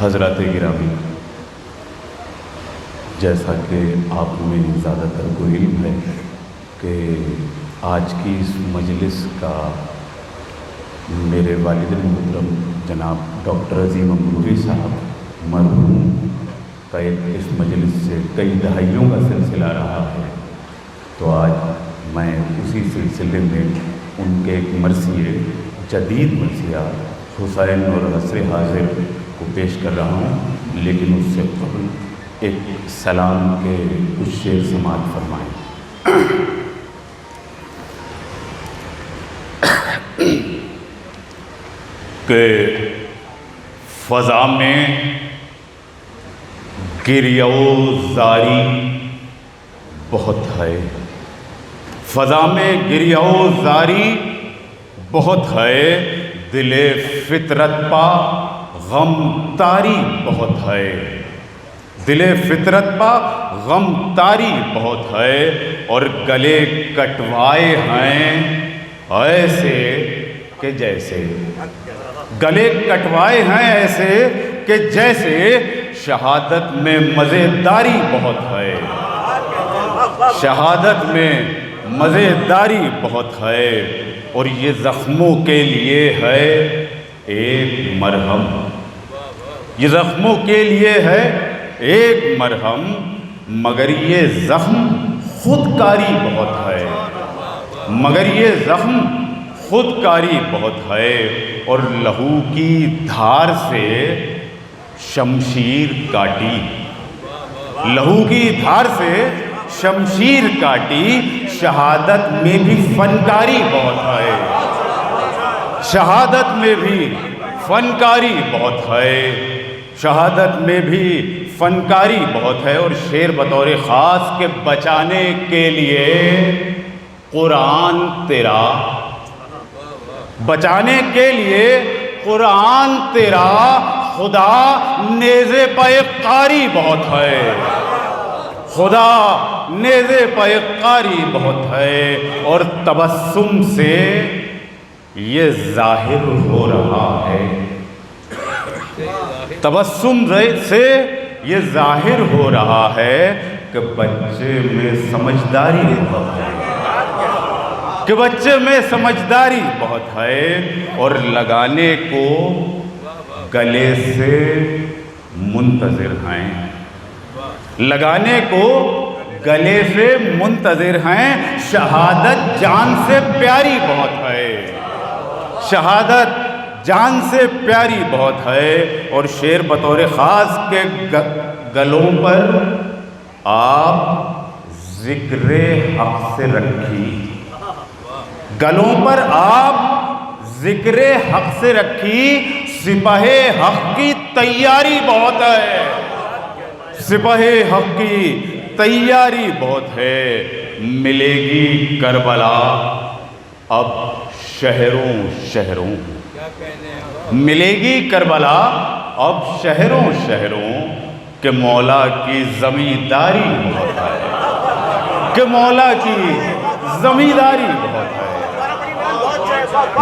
حضرات گرامی، جیسا کہ آپ میں زیادہ تر کو علم ہے کہ آج کی اس مجلس کا میرے والد محترم جناب ڈاکٹر عظیم امروہی صاحب مرحوم کا اس مجلس سے کئی دہائیوں کا سلسلہ رہا ہے، تو آج میں اسی سلسلے میں ان کے ایک مرثیے جدید مرثیہ حسین اور عصر حاضر کو پیش کر رہا ہوں، لیکن اس سے قبل ایک سلام کے کچھ شعر سماعت فرمائیں۔ کہ فضا میں گریہ و زاری بہت ہے، فضا میں گریہ و زاری بہت ہے، دل فطرت پا غم تاری بہت ہے، دل فطرت پا غم تاری بہت ہے، اور گلے کٹوائے ہیں ایسے کہ جیسے، گلے کٹوائے ہیں ایسے کہ جیسے شہادت میں مزیداری بہت ہے، شہادت میں مزیداری بہت ہے، اور یہ زخموں کے لیے ہے ایک مرہم، یہ زخموں کے لیے ہے ایک مرہم، مگر یہ زخم خودکاری بہت ہے، مگر یہ زخم خودکاری بہت ہے، اور لہو کی دھار سے شمشیر کاٹی، لہو کی دھار سے شمشیر کاٹی، شہادت میں بھی فنکاری بہت ہے، شہادت میں بھی فنکاری بہت ہے، شہادت میں بھی فنکاری بہت ہے، اور شعر بطور خاص کے بچانے کے لیے قرآن تیرا، بچانے کے لیے قرآن تیرا، خدا نیزے پہ قاری بہت ہے، خدا نیزے پہ قاری بہت ہے، اور تبسم سے یہ ظاہر ہو رہا ہے، تبسم سے یہ ظاہر ہو رہا ہے کہ بچے میں سمجھداری بہت ہے، کہ بچے میں سمجھداری بہت ہے، اور لگانے کو گلے سے منتظر ہیں، لگانے کو گلے سے منتظر ہیں، شہادت جان سے پیاری بہت ہے، شہادت جان سے پیاری بہت ہے، اور شعر بطور خاص کے گلوں پر آپ ذکر حق سے رکھی، گلوں پر آپ ذکر حق سے رکھی، سپاہ حق کی تیاری بہت ہے، سپاہ حق کی تیاری بہت ہے، ملے گی کربلا اب شہروں شہروں، ملے گی کربلا اب شہروں شہروں، کہ مولا کی زمینداری بہت ہے، کہ مولا کی زمینداری بہت ہے،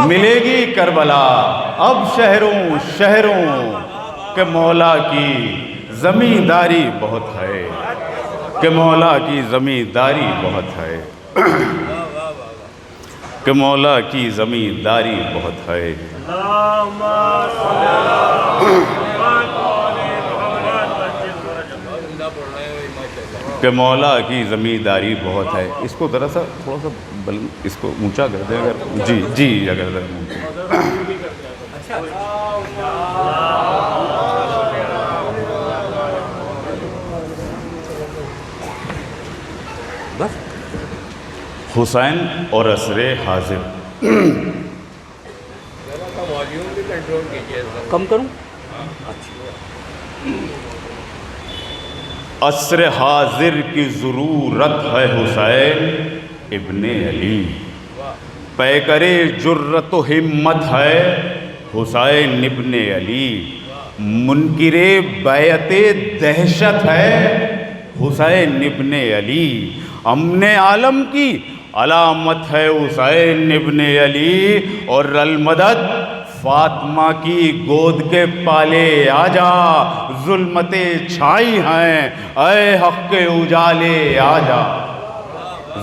ملے گی کربلا اب شہروں شہروں، کہ مولا کی زمینداری بہت ہے، کہ مولا کی زمینداری بہت ہے، کہ مولا کی زمینداری بہت ہے۔ کہ مولا کی زمینداری بہت ہے، اس کو ذرا سا تھوڑا سا اس کو اونچا کر دیں اگر، جی جی اگر حسین اور عصر حاضر، کم کروں؟ عصر حاضر کی ضرورت ہے حسین ابن علی، پیکر جرت و ہمت ہے حسین ابن علی، منکر بیعت دہشت ہے حسین ابن علی، امن عالم کی علامت ہے حسین ابن علی، اور المدد فاطمہ کی گود کے پالے آجا، ظلمتیں چھائی ہیں اے حق کے اجالے آجا،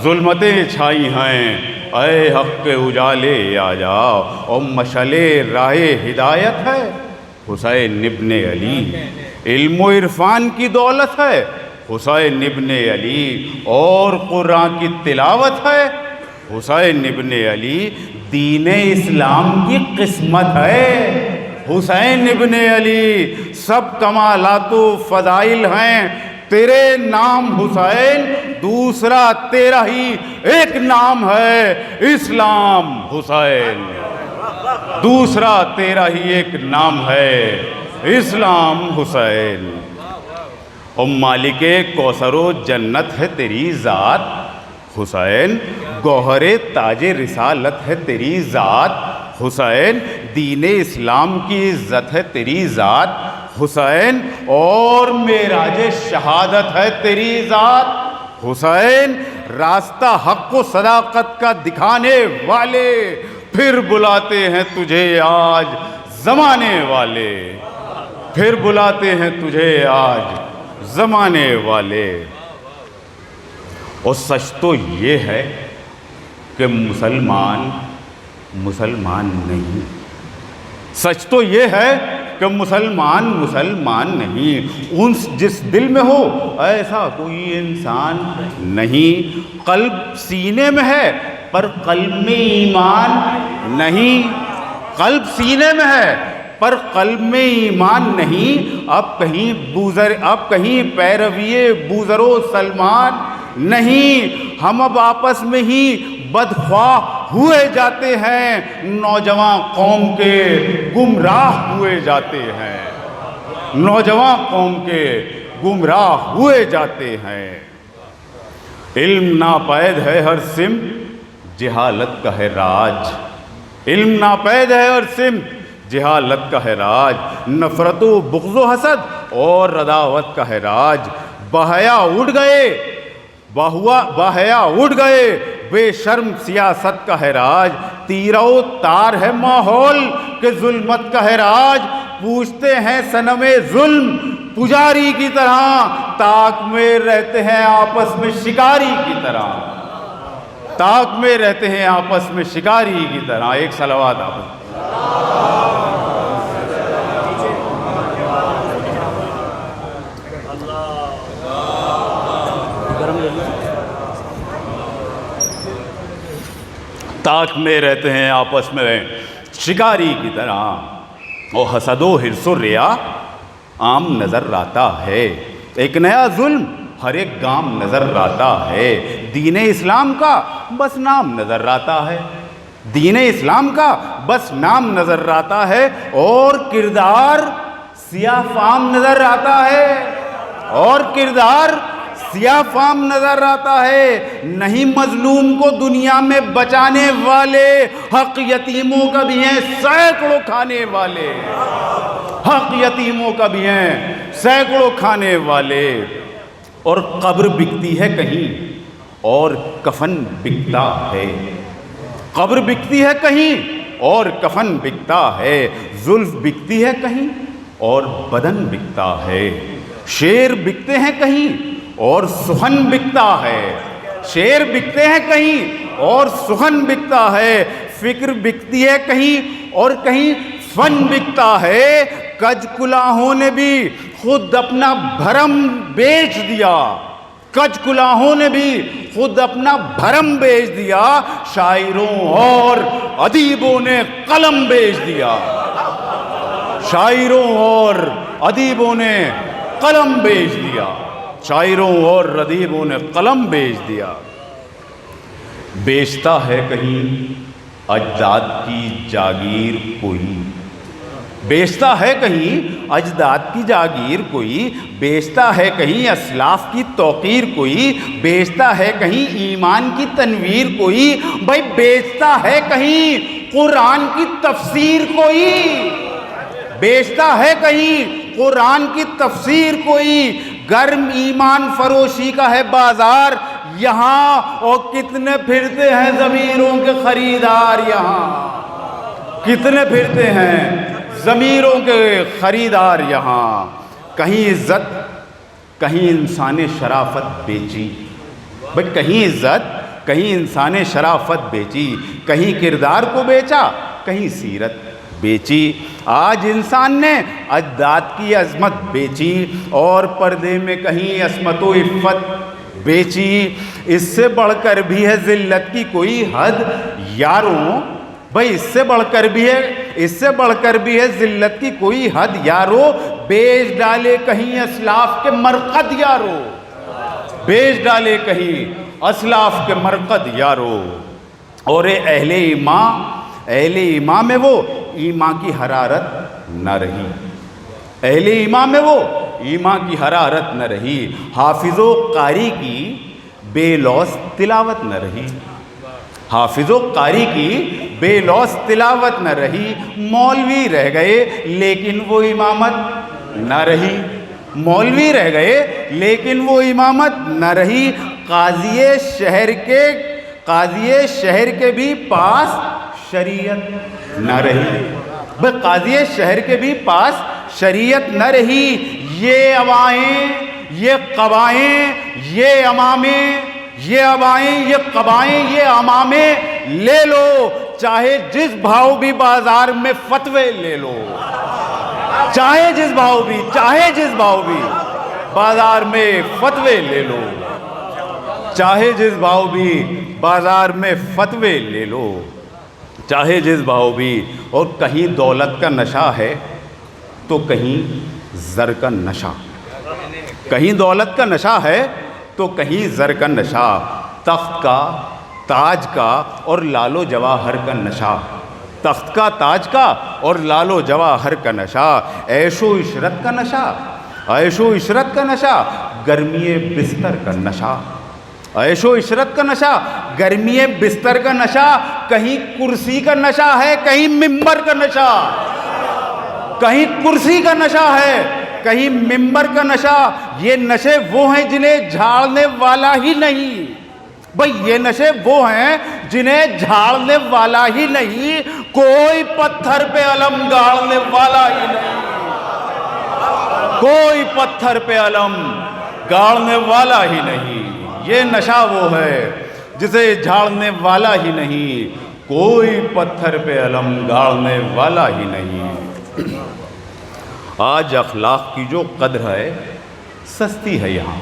ظلمتیں چھائی ہیں اے حق کے اجالے آجا، اور مشعل راہ ہدایت ہے حسین ابن علی، علم و عرفان کی دولت ہے حسین ابن علی، اور قرآن کی تلاوت ہے حسین ابن علی، دین اسلام کی قسمت ہے حسین ابن علی، سب کمالات و فضائل ہیں تیرے نام حسین، دوسرا تیرا ہی ایک نام ہے اسلام حسین، دوسرا تیرا ہی ایک نام ہے اسلام حسین، اور مالک کوثر و جنت ہے تیری ذات حسین، گوہر تاج رسالت ہے تیری ذات حسین، دین اسلام کی عزت ہے تیری ذات حسین، اور معراج شہادت ہے تیری ذات حسین، راستہ حق و صداقت کا دکھانے والے، پھر بلاتے ہیں تجھے آج زمانے والے، پھر بلاتے ہیں تجھے آج زمانے والے، اور سچ تو یہ ہے کہ مسلمان نہیں، سچ تو یہ ہے کہ مسلمان نہیں، ان جس دل میں ہو ایسا کوئی انسان نہیں، قلب سینے میں ہے پر قلب میں ایمان نہیں، قلب سینے میں ہے پر قلب میں ایمان نہیں، اب کہیں پیروی بوذر و سلمان نہیں، ہم اب آپس میں ہی بدخواہ ہوئے جاتے ہیں، نوجوان قوم کے گمراہ ہوئے جاتے ہیں، نوجوان قوم کے گمراہ ہوئے جاتے ہیں، علم ناپید ہے ہر سمت جہالت کا ہے راج، علم ناپید ہے ہر سمت جہالت کا ہے راج، نفرت و بغض و حسد اور عداوت کا ہے راج، بہیا اٹھ گئے بے شرم سیاست کا ہے راج، تیرہ و تار ہے ماحول کہ ظلمت کا ہے راج، پوچھتے ہیں صنم ظلم پجاری کی طرح، تاک میں رہتے ہیں آپس میں شکاری کی طرح، تاک میں رہتے ہیں آپس میں شکاری کی طرح، ایک صلوات آپ تاک میں رہتے ہیں آپس میں شکاری کی طرح، اور حسد و حرص و ریا عام نظر آتا ہے، ایک نیا ظلم ہر ایک گام نظر آتا ہے، دین اسلام کا بس نام نظر آتا ہے، دین اسلام کا بس نام نظر آتا ہے، اور کردار سیاہ فام نظر آتا ہے، اور کردار سیاہ فام نظر آتا ہے، نہیں مظلوم کو دنیا میں بچانے والے، حق یتیموں کا بھی ہیں سینکڑوں کھانے والے، حق یتیموں کا بھی ہیں سینکڑوں کھانے والے، اور قبر بکتی ہے کہیں اور کفن بکتا ہے، قبر بکتی ہے کہیں اور کفن بکتا ہے، زلف بکتی ہے کہیں اور بدن بکتا ہے، شیر بکتے ہیں کہیں اور سخن بکتا ہے، شیر بکتے ہیں کہیں اور سخن بکتا ہے، فکر بکتی ہے کہیں اور کہیں فن بکتا ہے، کج کلاہوں نے بھی خود اپنا بھرم بیچ دیا، کج کلاہوں نے بھی خود اپنا بھرم بیچ دیا، شاعروں اور ادیبوں نے قلم بیچ دیا، شاعروں اور ادیبوں نے قلم بیچ دیا، شاعروں اور ادیبوں نے قلم بیچ دیا، بیچتا ہے کہیں اجداد کی جاگیر کوئی، بیچتا ہے کہیں اجداد کی جاگیر کوئی، بیچتا ہے کہیں اسلاف کی توقیر کوئی، بیچتا ہے کہیں ایمان کی تنویر کوئی، بھائی بیچتا ہے کہیں قرآن کی تفسیر کوئی، بیچتا ہے کہیں قرآن کی تفسیر کوئی، گرم ایمان فروشی کا ہے بازار یہاں، اور کتنے پھرتے ہیں ضمیروں کے خریدار یہاں، کتنے پھرتے ہیں ضمیروں کے خریدار یہاں، کہیں عزت کہیں انسان شرافت بیچی، بھئی کہیں عزت کہیں انسان شرافت بیچی، کہیں کردار کو بیچا کہیں سیرت بیچی۔ آج انسان نے اجداد کی عظمت بیچی اور پردے میں کہیں عصمت و عفت بیچی۔ اس سے بڑھ کر بھی ہے ذلت کی کوئی حد یاروں، بھئی اس سے بڑھ کر بھی ہے ذلت کی کوئی حد یارو، بیچ ڈالے کہیں اسلاف کے مرقد یارو، بیچ ڈالے کہیں اسلاف کے مرقد یارو۔ اور اہل ایمان میں وہ ایمان کی حرارت نہ رہی، اہل ایمان میں وہ ایمان کی حرارت نہ رہی، حافظ و قاری کی بے لوث تلاوت نہ رہی، حافظ و قاری کی بے لوث تلاوت نہ رہی، مولوی رہ گئے لیکن وہ امامت نہ رہی، مولوی رہ گئے لیکن وہ امامت نہ رہی، قاضی شہر کے بھی پاس شریعت نہ رہی، بھئی قاضی شہر کے بھی پاس شریعت نہ رہی۔ یہ عوائیں، یہ قبائیں، یہ امامیں، یہ عبائیں، یہ قبائیں، یہ امامیں لے لو، چاہے جس بھاؤ بھی بازار میں فتوے لے لو، چاہے جس بھاؤ بھی بازار میں فتوے لے لو، چاہے جس بھاؤ بھی بازار میں فتوے لے لو، چاہے جس بھاؤ بھی۔ اور کہیں دولت کا نشہ ہے تو کہیں زر کا نشہ، کہیں دولت کا نشہ ہے تو کہیں زر کا نشہ، تخت کا، تاج کا اور لال و جواہر کا نشہ، تخت کا، تاج کا اور لال و جواہر کا نشہ، عیش و عشرت کا نشہ، عیش و عشرت کا نشہ، گرمی بستر کا نشہ، عیش و عشرت کا نشہ، گرمی بستر کا نشہ، کہیں کرسی کا نشہ ہے کہیں ممبر کا نشہ، کہیں کرسی کا نشہ ہے کہیں ممبر کا نشہ۔ یہ نشے وہ ہیں جنہیں جھاڑنے والا ہی نہیں، بھئی یہ نشے وہ ہیں جنہیں جھاڑنے والا ہی نہیں، کوئی پتھر پہ علم گاڑنے والا ہی نہیں، کوئی پتھر پہ علم گاڑنے والا ہی نہیں۔ یہ نشہ وہ ہے جسے جھاڑنے والا ہی نہیں، کوئی پتھر پہ علم گاڑنے والا ہی نہیں۔ آج اخلاق کی جو قدر ہے سستی ہے یہاں،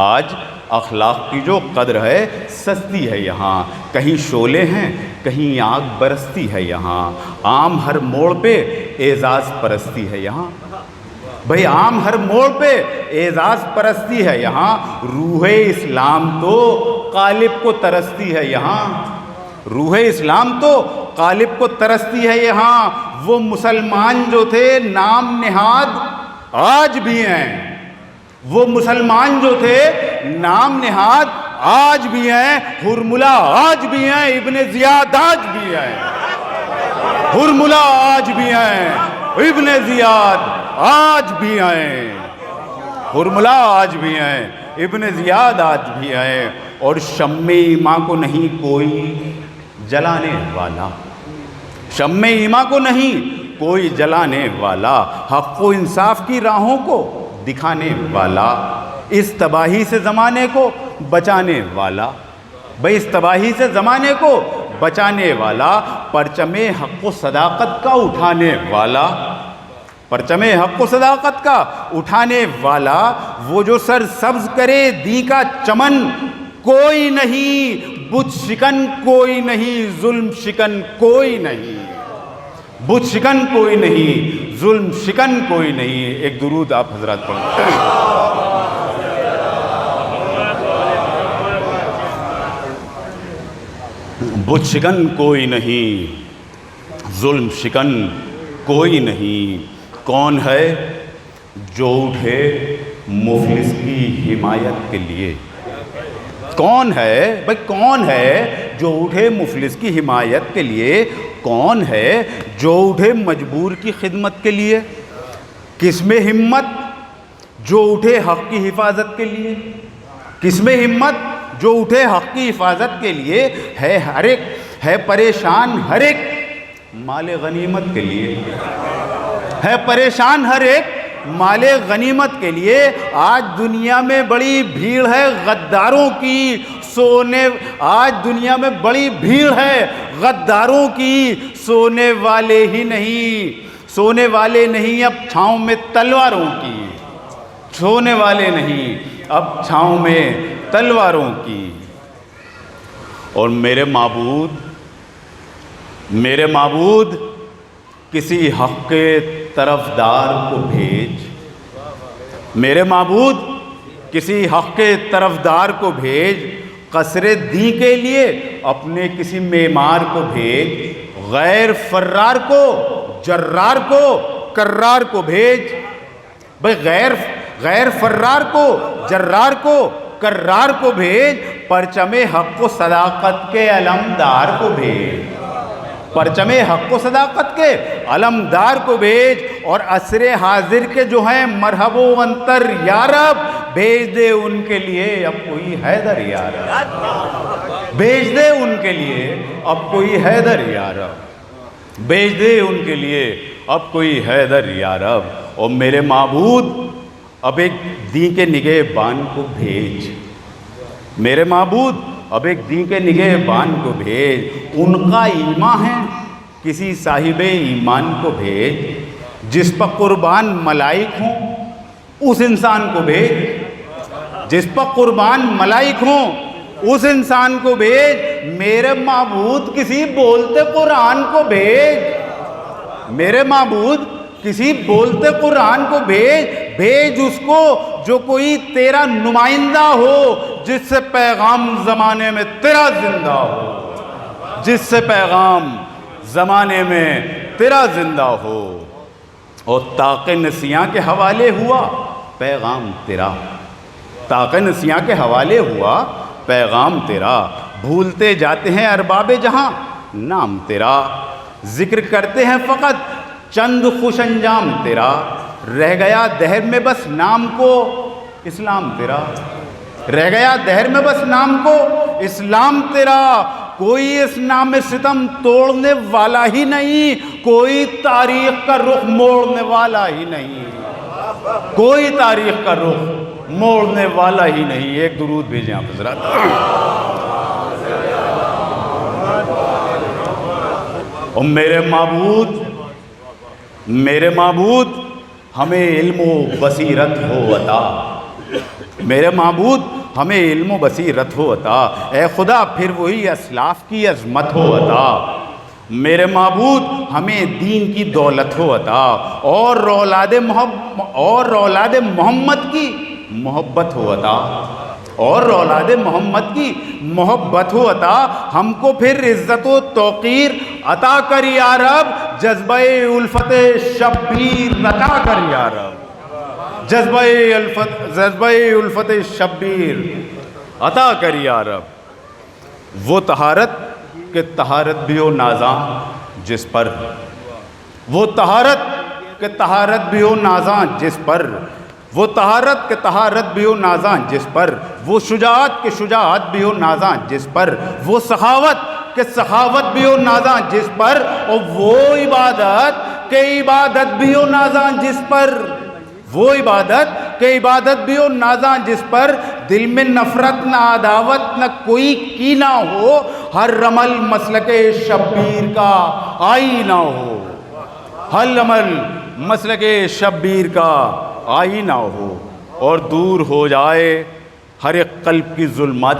آج اخلاق کی جو قدر ہے سستی ہے یہاں، کہیں شعلے ہیں کہیں آگ برستی ہے یہاں، عام ہر موڑ پہ اعزاز پرستی ہے یہاں، بھئی عام ہر موڑ پہ اعزاز پرستی ہے یہاں، روح اسلام تو غالب کو ترستی ہے یہاں، روح اسلام تو غالب کو ترستی ہے یہاں۔ وہ مسلمان جو تھے نام نہاد آج بھی ہیں، وہ مسلمان جو تھے نام نہاد آج بھی ہیں، ہرملا آج بھی ہیں، ابن زیاد آج بھی ہیں، ہرملا آج بھی ہیں، ابن زیاد آج بھی ہیں، ہرملا آج بھی ہیں، ابن زیاد آج بھی ہیں۔ اور شمع ایمان کو نہیں کوئی جلانے والا، شمع ایمان کو نہیں کوئی جلانے والا، حق و انصاف کی راہوں کو دکھانے والا، اس تباہی سے زمانے کو بچانے والا، بھئی اس تباہی سے زمانے کو بچانے والا، پرچم حق و صداقت کا اٹھانے والا، پرچم حق و صداقت کا اٹھانے والا، وہ جو سر سبز کرے دی کا چمن کوئی نہیں، بت شکن کوئی نہیں، ظلم شکن کوئی نہیں، بت شکن کوئی نہیں، ظلم شکن کوئی نہیں۔ ایک درود آپ حضرات پڑھیں۔ بت شکن کوئی نہیں، ظلم شکن کوئی نہیں، کون ہے جو اٹھے مفلس کی حمایت کے لیے، کون ہے بھئی کون ہے جو اٹھے مفلس کی حمایت کے لیے، کون ہے جو اٹھے مجبور کی خدمت کے لیے، کس میں ہمت جو اٹھے حق کی حفاظت کے لیے، کس میں ہمت جو اٹھے حق کی حفاظت کے لیے، ہے ہر ایک، ہے پریشان ہر ایک، مال غنیمت کے لیے، ہے پریشان ہر ایک مال غنیمت کے لیے۔ آج دنیا میں بڑی بھیڑ ہے غداروں کی، آج دنیا میں بڑی بھیڑ ہے غداروں کی، سونے والے ہی نہیں، سونے والے نہیں اب چھاؤں میں تلواروں کی، سونے والے نہیں اب چھاؤں میں تلواروں کی۔ اور میرے معبود کسی حق کے طرفدار کو بھیج، میرے معبود کسی حق کے طرفدار کو بھیج، قصر دین کے لیے اپنے کسی معمار کو بھیج، غیر فرار کو جرار کو کرار کو بھیج۔ بھئی غیر فرار کو جرار کو کرار کو بھیج، پرچم حق و صداقت کے علمدار کو بھیج، پرچم حق و صداقت کے علمدار کو بھیج۔ اور عصر حاضر کے جو ہیں مرحب و انتر یا رب، بھیج دے ان کے لیے اب کوئی حیدر یا رب، بھیج دے ان کے لیے اب کوئی حیدر یا رب، بھیج دے ان کے لیے اب کوئی حیدر یا رب۔ اور میرے معبود اب ایک دین کے نگہبان کو بھیج، میرے معبود اب ایک دین کے نگہبان کو بھیج، ان کا ایمان ہے کسی صاحب ایمان کو بھیج، جس پر قربان ملائک ہوں اس انسان کو بھیج، جس پر قربان ملائک ہوں اس انسان کو بھیج۔ میرے معبود کسی بولتے قرآن کو بھیج، میرے معبود کسی بولتے قرآن کو بھیج اس کو جو کوئی تیرا نمائندہ ہو، جس سے پیغام زمانے میں تیرا زندہ ہو، جس سے پیغام زمانے میں تیرا زندہ ہو۔ اور طاق نسیاں کے حوالے ہوا پیغام تیرا، طاق نسیاں کے حوالے ہوا پیغام تیرا، بھولتے جاتے ہیں ارباب جہاں نام تیرا، ذکر کرتے ہیں فقط چند خوش انجام تیرا، رہ گیا دہر میں بس نام کو اسلام تیرا، رہ گیا دہر میں بس نام کو اسلام تیرا۔ کوئی اس نام ستم توڑنے والا ہی نہیں، کوئی تاریخ کا رخ موڑنے والا ہی نہیں، کوئی تاریخ کا رخ موڑنے والا ہی نہیں۔ ایک درود بھیجیں آپ حضرات۔ اور میرے معبود ہمیں علم و بصیرت ہو عطا، میرے معبود ہمیں علم و بصیرت ہو عطا، اے خدا پھر وہی اسلاف کی عظمت ہو عطا، میرے معبود ہمیں دین کی دولت ہو عطا، اور اولاد محمد کی محبت ہو عطا، اور اولاد محمد کی محبت ہو عطا، ہم کو پھر عزت و توقیر عطا کر یا رب، جذبہ الفت شبیر عطا کر یا رب، جذبہ الفت شبیر عطا کر یا رب۔ وہ طہارت کہ طہارت بھی ہو نازاں جس پر، وہ طہارت کہ طہارت بھی ہو نازاں جس پر، وہ طہارت کہ طہارت بھی ہو نازاں جس پر، وہ شجاعت کہ شجاعت بھی ہو نازاں جس پر، وہ سخاوت کہ سخاوت بھی ہو نازاں جس پر، اور وہ عبادت کہ عبادت بھی ہو نازاں جس پر، وہ عبادت کہ عبادت بھی ہو نازاں جس پر، دل میں نفرت نہ عداوت نہ کوئی کینہ ہو، ہر عمل مسلک شبیر کا آئینہ ہو، ہر عمل مسلک شبیر کا آئینہ ہو، اور دور ہو جائے ہر ایک قلب کی ظلمت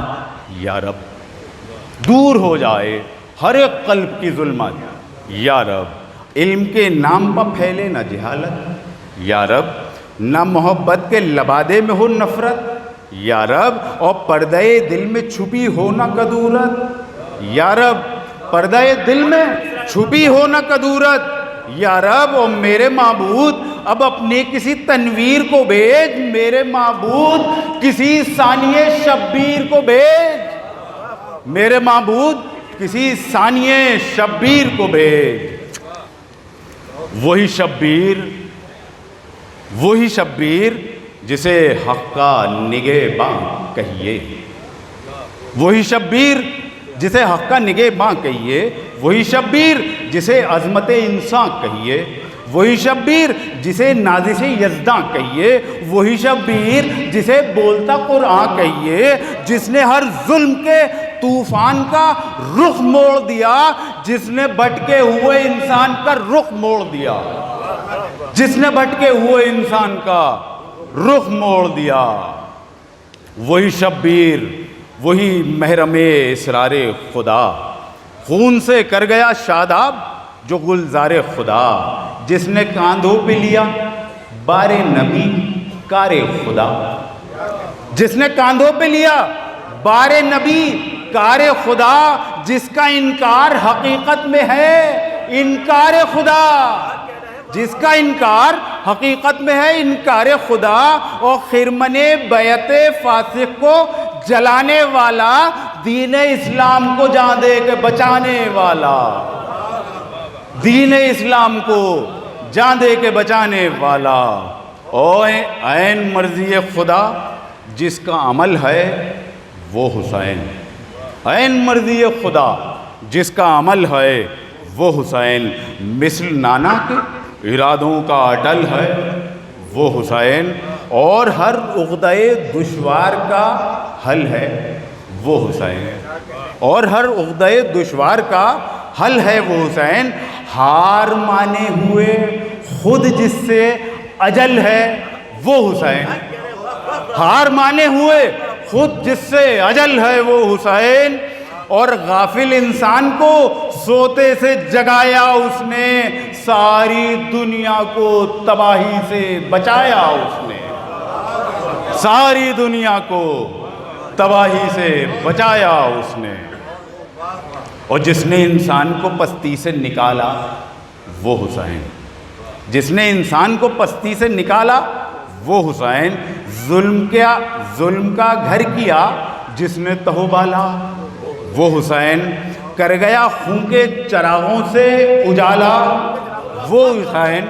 یا رب، دور ہو جائے ہر ایک قلب کی ظلمت یا رب، علم کے نام پر پھیلے نہ جہالت یا رب، نہ محبت کے لبادے میں ہو نفرت یا رب، اور پردہ دل میں چھپی ہو نہ کدورت یا رب، پردہ دل میں چھپی ہو نہ کدورت یا رب۔ اور میرے معبود اب اپنے کسی تنویر کو بھیج، میرے معبود کسی ثانیہ شبیر کو بھیج، میرے معبود کسی ثانیہ شبیر کو بھیج۔ وہی شبیر جسے حق کا نگہباں کہیے، وہی شبیر جسے حق کا نگہباں کہیے، وہی شبیر جسے عظمت انسان کہیے، وہی شبیر جسے نازش یزداں کہیے، وہی شبیر جسے بولتا قرآن کہیے، جس نے ہر ظلم کے طوفان کا رخ موڑ دیا، جس نے بھٹکے ہوئے انسان کا رخ موڑ دیا، جس نے بھٹکے ہوئے انسان کا رخ موڑ دیا، وہی شبیر، وہی محرم اسرار خدا، خون سے کر گیا شاداب جو گلزار خدا، جس نے کاندھوں پہ لیا بار نبی کار خدا، جس نے کاندھوں پہ لیا بار نبی کار خدا، جس کا انکار حقیقت میں ہے انکار خدا، جس کا انکار حقیقت میں ہے انکار خدا، اور خرمن بیعت فاسق کو جلانے والا، دین اسلام کو جان دے کے بچانے والا، دین اسلام کو جان دے کے بچانے والا، اور عین مرضی خدا جس کا عمل ہے وہ حسین، عین مرضی خدا جس کا عمل ہے وہ حسین، مثل نانا کے ارادوں کا اٹل ہے وہ حسین، اور ہر عقدہ دشوار کا حل ہے وہ حسین، اور ہر عقدہ دشوار کا حل ہے وہ حسین، ہار مانے ہوئے خود جس سے اجل ہے وہ حسین، ہار مانے ہوئے خود جس سے اجل ہے وہ حسین، اور غافل انسان کو سوتے سے جگایا اس نے، ساری دنیا کو تباہی سے بچایا اس نے، ساری دنیا کو تباہی سے بچایا اس نے، اور جس نے انسان کو پستی سے نکالا وہ حسین، جس نے انسان کو پستی سے نکالا وہ حسین، ظلم کا گھر کیا جس نے تہو بالا وہ حسین، کر گیا خون کے چراغوں سے اجالا وہ حسین،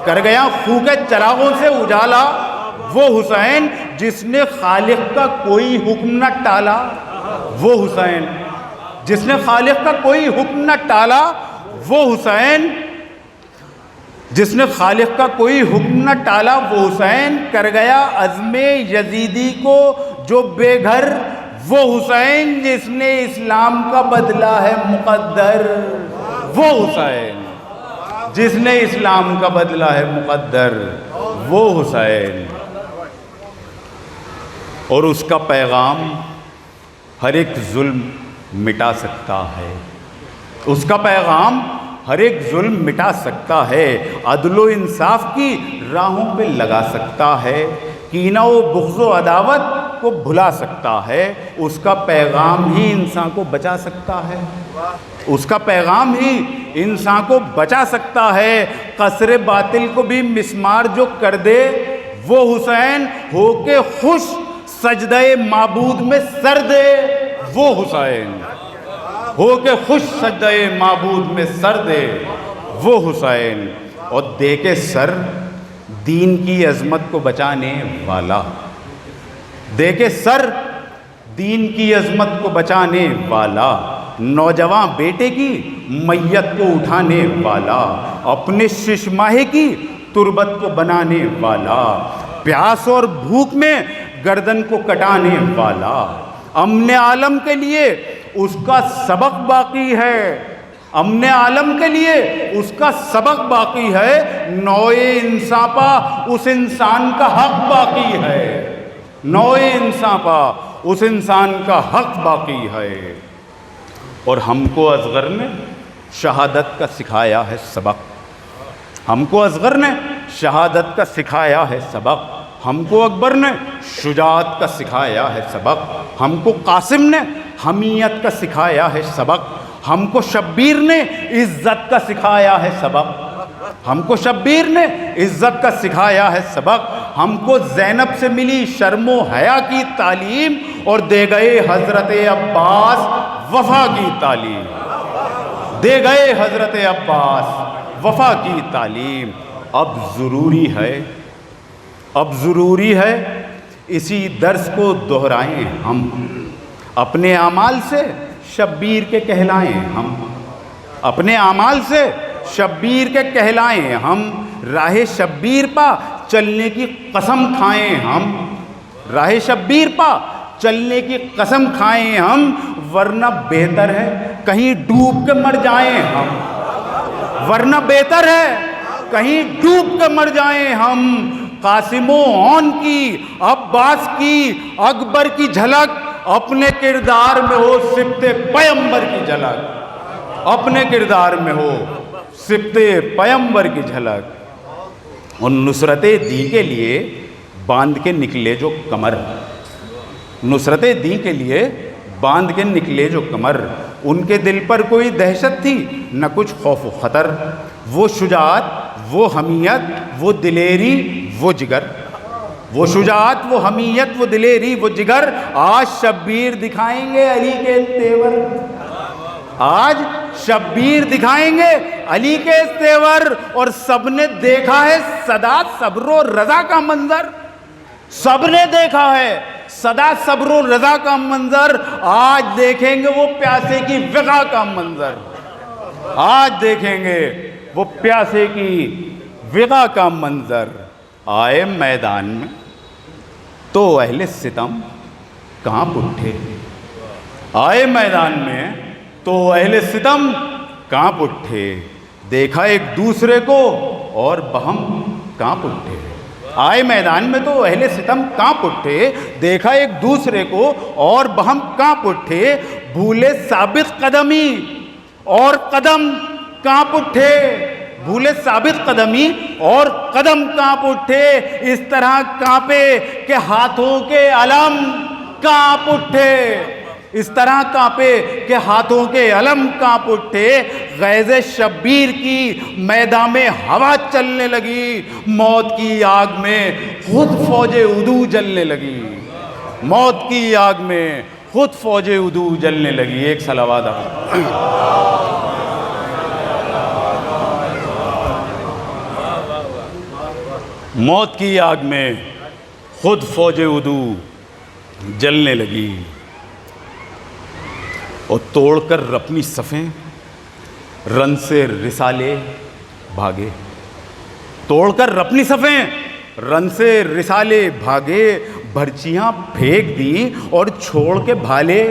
کر گیا خون کے چراغوں سے اجالا وہ حسین، جس نے خالق کا کوئی حکم نہ ٹالا وہ حسین، جس نے خالق کا کوئی حکم نہ ٹالا وہ حسین، جس نے خالق کا کوئی حکم نہ ٹالا وہ حسین، کر گیا عزم یزیدی کو جو بے گھر وہ حسین، جس نے اسلام کا بدلہ ہے مقدر وہ حسین، جس نے اسلام کا بدلہ ہے مقدر وہ حسین، اور اس کا پیغام ہر ایک ظلم مٹا سکتا ہے، اس کا پیغام ہر ایک ظلم مٹا سکتا ہے، عدل و انصاف کی راہوں پہ لگا سکتا ہے، کینہ و بغض و عداوت کو بھلا سکتا ہے، اس کا پیغام ہی انسان کو بچا سکتا ہے، اس کا پیغام ہی انسان کو بچا سکتا ہے، قصر باطل کو بھی مسمار جو کر دے وہ حسین، ہو کے خوش سجدہ معبود میں سر دے وہ حسین، ہو کے خوش سجدہ معبود میں سر دے وہ حسین، اور دے کے سر دین کی عظمت کو بچانے والا، دے کے سر دین کی عظمت کو بچانے والا، نوجوان بیٹے کی میت کو اٹھانے والا، اپنے شش ماہی کی تربت کو بنانے والا، پیاس اور بھوک میں گردن کو کٹانے والا، امن عالم کے لیے اس کا سبق باقی ہے، امن عالم کے لیے اس کا سبق باقی ہے، نوع انسان پا اس انسان کا حق باقی ہے، نوع انسان پا اس انسان کا حق باقی ہے، اور ہم کو اصغر نے شہادت کا سکھایا ہے سبق، ہم کو اصغر نے شہادت کا سکھایا ہے سبق، ہم کو اکبر نے شجاعت کا سکھایا ہے سبق، ہم کو قاسم نے حمیت کا سکھایا ہے سبق، ہم کو شبیر نے عزت کا سکھایا ہے سبق، ہم کو شبیر نے عزت کا سکھایا ہے سبق، ہم کو زینب سے ملی شرم و حیا کی تعلیم، اور دے گئے حضرت عباس وفا کی تعلیم، دے گئے حضرت عباس وفا کی تعلیم۔ اب ضروری ہے اسی درس کو دہرائیں ہم، اپنے اعمال سے شبیر کے کہلائیں ہم، اپنے اعمال سے شبیر کے کہلائیں ہم، راہ شبیر پا چلنے کی قسم کھائیں ہم، راہ شبیر پا چلنے کی قسم کھائیں ہم، ورنہ بہتر ہے کہیں ڈوب کے مر جائیں ہم، ورنہ بہتر ہے کہیں ڈوب کے مر جائیں ہم۔ قاسم و عون کی، عباس کی، اکبر کی جھلک اپنے کردار میں ہو، سبط پیمبر کی جھلک اپنے کردار میں ہو، سبط پیمبر کی جھلک۔ اور نصرت دین کے لیے باندھ کے نکلے جو کمر، نصرت دین کے لیے باندھ کے نکلے جو کمر، ان کے دل پر کوئی دہشت تھی نہ کچھ خوف و خطر، وہ شجاعت، وہ حمیت، وہ دلیری، وہ جگر، وہ شجاعت، وہ حمیت، وہ دلیری، وہ جگر، آج شبیر دکھائیں گے علی کے تیور، آج شبیر دکھائیں گے علی کے تیور۔ اور سب نے دیکھا ہے سدا صبر و رضا کا منظر، سب نے دیکھا ہے سدا صبر و رضا کا منظر، آج دیکھیں گے وہ پیاسے کی وغا کا منظر، آج دیکھیں گے وہ پیاسے کی وغا کا منظر۔ آئے میدان میں تو اہل ستم کانپ اٹھے، آئے میدان میں تو اہل ستم کانپ اٹھے، دیکھا ایک دوسرے کو اور بہم کانپ اٹھے، آئے میدان میں تو اہل ستم کانپ اٹھے، دیکھا ایک دوسرے کو اور بہم کانپ اٹھے، بھولے ثابت قدمی اور قدم کانپ اٹھے، بھولے ثابت قدمی اور قدم کانپ اٹھے، اس طرح کانپے کہ ہاتھوں کے علم کانپ اٹھے، اس طرح کانپے کہ ہاتھوں کے علم کانپ اٹھے۔ غیظ شبیر کی میدان میں ہوا چلنے لگی، موت کی آگ میں خود فوج عدو جلنے لگی، موت کی آگ میں خود فوج عدو جلنے لگی۔ ایک صلوات موت کی آگ میں خود فوج عدو جلنے لگی، اور توڑ کر اپنی صفیں رن سے رسالے بھاگے، توڑ کر اپنی صفیں رن سے رسالے بھاگے، برچیاں پھینک دی اور چھوڑ کے بھالے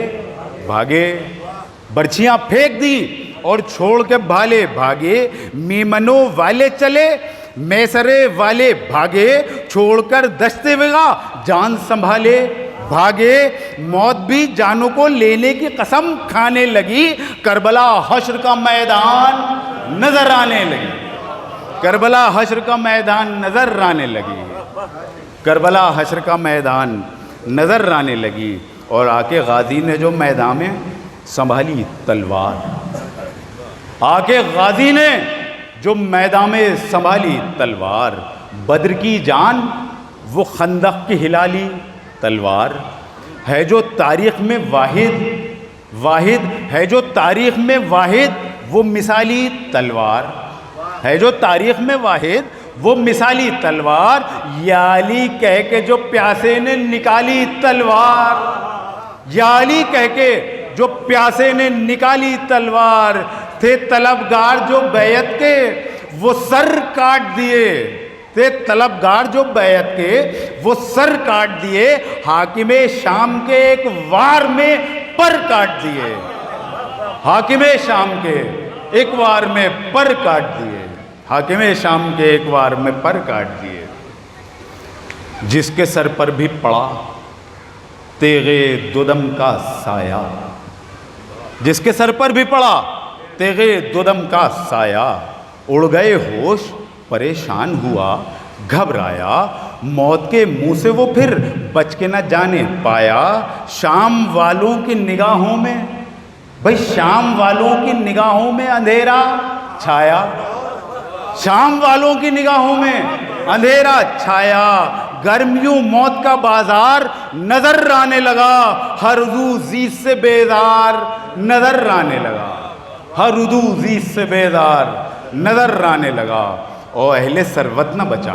بھاگے، برچیاں پھینک دی اور چھوڑ کے بھالے بھاگے، میمنوں والے چلے میسرے والے بھاگے، چھوڑ کر دشت وغا جان سنبھالے بھاگے، موت بھی جانوں کو لینے کی قسم کھانے لگی، کربلا حشر کا میدان نظر آنے لگی، کربلا حشر کا میدان نظر آنے لگی، کربلا حشر کا میدان نظر آنے لگی۔ اور آ کے غازی نے جو میدان میں سنبھالی تلوار، آ کے غازی نے جو میدان میں سنبھالی تلوار، بدر کی جان وہ خندق کی ہلالی تلوار، ہے جو تاریخ میں واحد، واحد ہے جو تاریخ میں واحد وہ مثالی تلوار، ہے جو تاریخ میں واحد وہ مثالی تلوار، یا علی کہہ کے جو پیاسے نے نکالی تلوار، یا علی کہہ کے جو پیاسے نے نکالی تلوار، تھے طلبگار جو بیعت کے وہ سر کاٹ دیے، تھے طلبگار جو بیعت کے وہ سر کاٹ دیے، حاکم شام کے ایک وار میں پر کاٹ دیے، حاکم شام کے ایک وار میں پر کاٹ دیے، حاکم شام کے ایک وار میں پر کاٹ دیے۔ جس کے سر پر بھی پڑا تیغے دودم کا سایہ، جس کے سر پر بھی پڑا تیغے دودم کا سایہ، اڑ گئے ہوش پریشان ہوا گھبرایا، موت کے منہ سے وہ پھر بچ کے نہ جانے پایا، شام والوں کی نگاہوں میں، بھئی شام والوں کی نگاہوں میں اندھیرا چھایا، شام والوں کی نگاہوں میں اندھیرا چھایا، گرمیوں موت کا بازار نظر آنے لگا، ہر عضو زیز سے بیدار نظر آنے لگا، ہر عضو زیز سے بیدار نظر آنے لگا۔ اور اہل ثروت نہ بچا،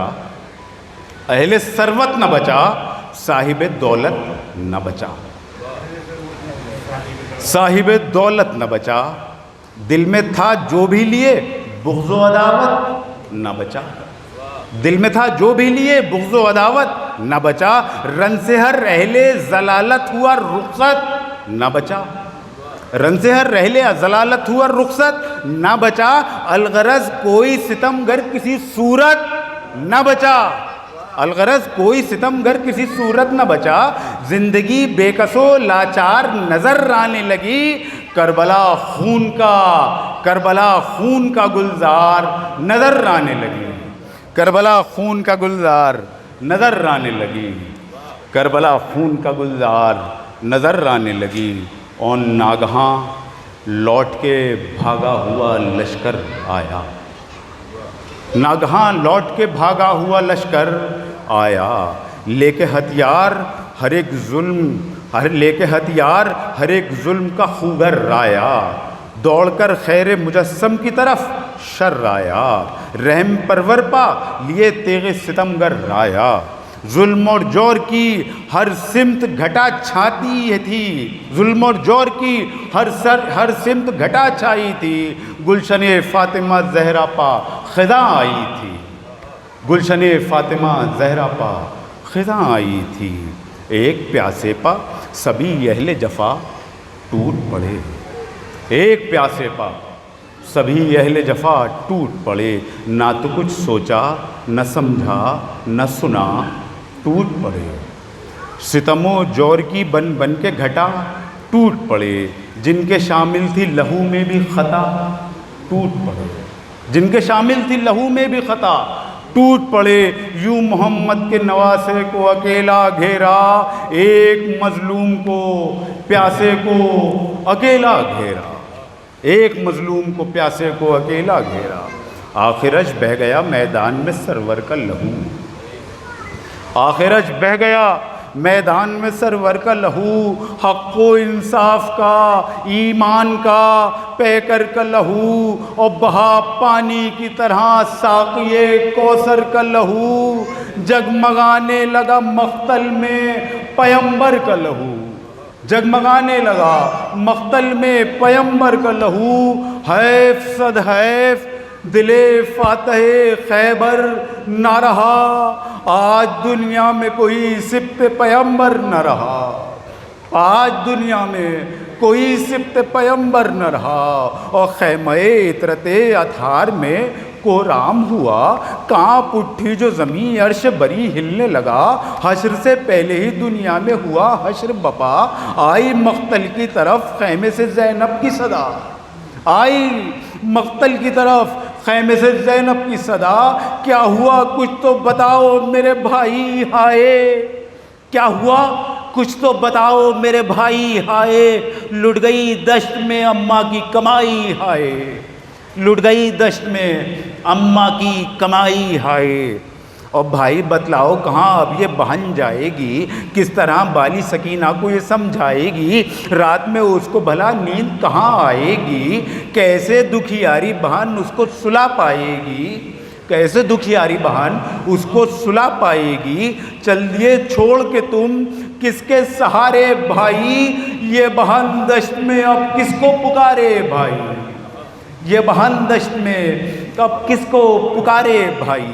اہل ثروت نہ بچا، صاحب دولت نہ بچا، صاحب دولت نہ بچا، دل میں تھا جو بھی لیے بغض و عداوت نہ بچا، دل میں تھا جو بھی لیے بغض و عداوت نہ بچا، رن سے ہر اہل ضلالت ہوا رخصت نہ بچا، رن سے ہر اہل ضلالت ہوا رخصت نہ بچا، الغرض کوئی ستم گر کسی صورت نہ بچا، الغرض کوئی ستم گر کسی صورت نہ بچا، زندگی بے کس و لاچار نظر آنے لگی، کربلا خون کا گلزار نظر آنے لگی، کربلا خون کا گلزار نظر آنے لگی، کربلا خون کا گلزار نظر آنے لگی، اور ناگہاں لوٹ کے بھاگا ہوا لشکر آیا، ناگہاں لوٹ کے بھاگا ہوا لشکر آیا، لے کے ہتھیار ہر ایک ظلم کا خوگر آیا، دوڑ کر خیر مجسم کی طرف شر آیا، رحم پرور پا لیے تیغ ستم گر آیا، ظلم اور جور کی ہر سمت گھٹا چھاتی تھی، ظلم اور جور کی ہر سمت گھٹا چھائی تھی، گلشن فاطمہ زہرا پا خزاں آئی تھی، گلشن فاطمہ زہرا پا خزاں آئی تھی، ایک پیاسے پا سبھی اہل جفا ٹوٹ پڑے، ایک پیاسے پا سبھی اہل جفا ٹوٹ پڑے، نہ تو کچھ سوچا نہ سمجھا نہ سنا ٹوٹ پڑے، ستم و جور کی بن بن کے گھٹا ٹوٹ پڑے، جن کے شامل تھی لہو میں بھی خطا ٹوٹ پڑے، جن کے شامل تھی لہو میں بھی خطا ٹوٹ پڑے، یوں محمد کے نواسے کو اکیلا گھیرا، ایک مظلوم کو پیاسے کو اکیلا گھیرا، ایک مظلوم کو پیاسے کو اکیلا گھیرا، آخرش بہہ گیا میدان میں سرور کا لہو، آخرش بہہ گیا میدان میں سرور کا لہو، حق و انصاف کا ایمان کا پیکر کا لہو، اور بہا پانی کی طرح ساقیے کوثر کا لہو، جگمگانے لگا مقتل میں پیمبر کا لہو، جگمگانے لگا مقتل میں پیمبر کا لہو، حیف صد حیف دل فاتح خیبر نہ رہا، آج دنیا میں کوئی سبط پیمبر نہ رہا، آج دنیا میں کوئی سبط پیمبر نہ رہا، اور خیمہ عطرت اطہار میں کورام ہوا، کانپ اٹھی جو زمین عرش بری ہلنے لگا، حشر سے پہلے ہی دنیا میں ہوا حشر بپا، آئی مقتل کی طرف خیمے سے زینب کی صدا، آئی مقتل کی طرف خیمے سے زینب کی صدا، کیا ہوا کچھ تو بتاؤ میرے بھائی ہائے، کیا ہوا کچھ تو بتاؤ میرے بھائی ہائے، لٹ گئی دشت میں اماں کی کمائی ہائے، لٹ گئی دشت میں اماں کی کمائی ہائے، اور بھائی بتلاؤ کہاں اب یہ بہن جائے گی، کس طرح بالی سکینہ کو یہ سمجھائے گی، رات میں اس کو بھلا نیند کہاں آئے گی، کیسے دکھیاری بہن اس کو سلا پائے گی، کیسے دکھیاری بہن اس کو سلا پائے گی، چل دیے چھوڑ کے تم کس کے سہارے بھائی، یہ بہن دشت میں اب کس کو پکارے بھائی، یہ بہن دشت میں اب کس کو پکارے بھائی،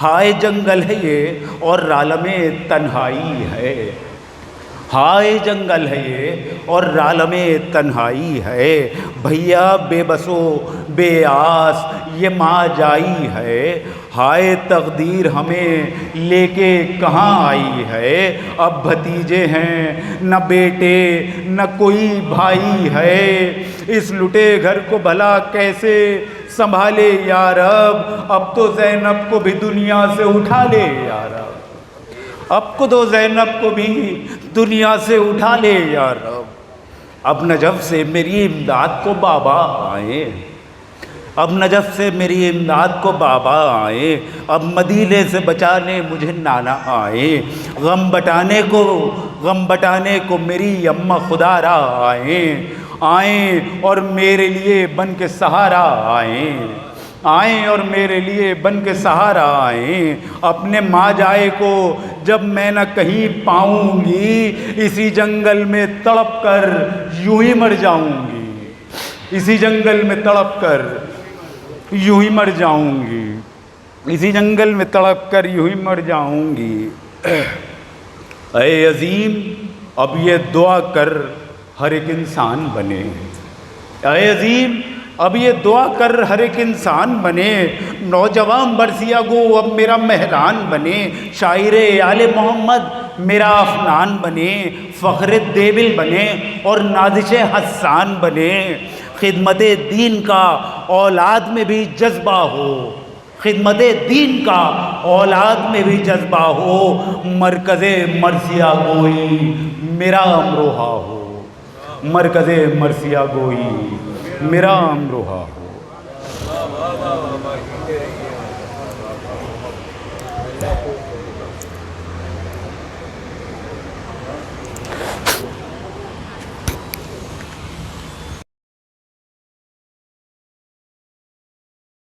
ہائے جنگل ہے یہ اور عالم تنہائی ہے، ہائے جنگل ہے یہ اور عالم تنہائی ہے، بھیا بے بسو بے آس یہ ماں جائی ہے، ہائے تقدیر ہمیں لے کے کہاں آئی ہے، اب بھتیجے ہیں نہ بیٹے نہ کوئی بھائی ہے، اس لٹے گھر کو بھلا کیسے سنبھالے یا رب، اب تو زینب کو بھی دنیا سے اٹھا لے یا رب، اب کو تو زینب کو بھی دنیا سے اٹھا لے یا رب، اب نجف سے میری امداد کو بابا آئے، اب نجف سے میری امداد کو بابا آئے، اب مدینے سے بچانے مجھے نانا آئے، غم بٹانے کو میری اماں خدا را آئیں اور میرے لیے بن کے سہارا آئیں اور میرے لیے بن کے سہارا آئیں، اپنے ماں جائے کو جب میں نہ کہیں پاؤں گی، اسی جنگل میں تڑپ کر یوں ہی مر جاؤں گی، اسی جنگل میں تڑپ کر یوں ہی مر جاؤں گی، اسی جنگل میں تڑپ کر یوں ہی مر جاؤں گی۔ اے عظیم اب یہ دعا کر ہر ایک انسان بنے، اے عظیم اب یہ دعا کر ہر ایک انسان بنے، نوجوان برسیا گو اب میرا مہران بنے، شاعر آل محمد میرا افنان بنے، فخر دیبل بنے اور نازش حسان بنے، خدمت دین کا اولاد میں بھی جذبہ ہو، خدمت دین کا اولاد میں بھی جذبہ ہو، مرکز مرثیہ گوئی میرا امروہہ ہو، مرکز مرثیہ گوئی میرا امروہہ ہو۔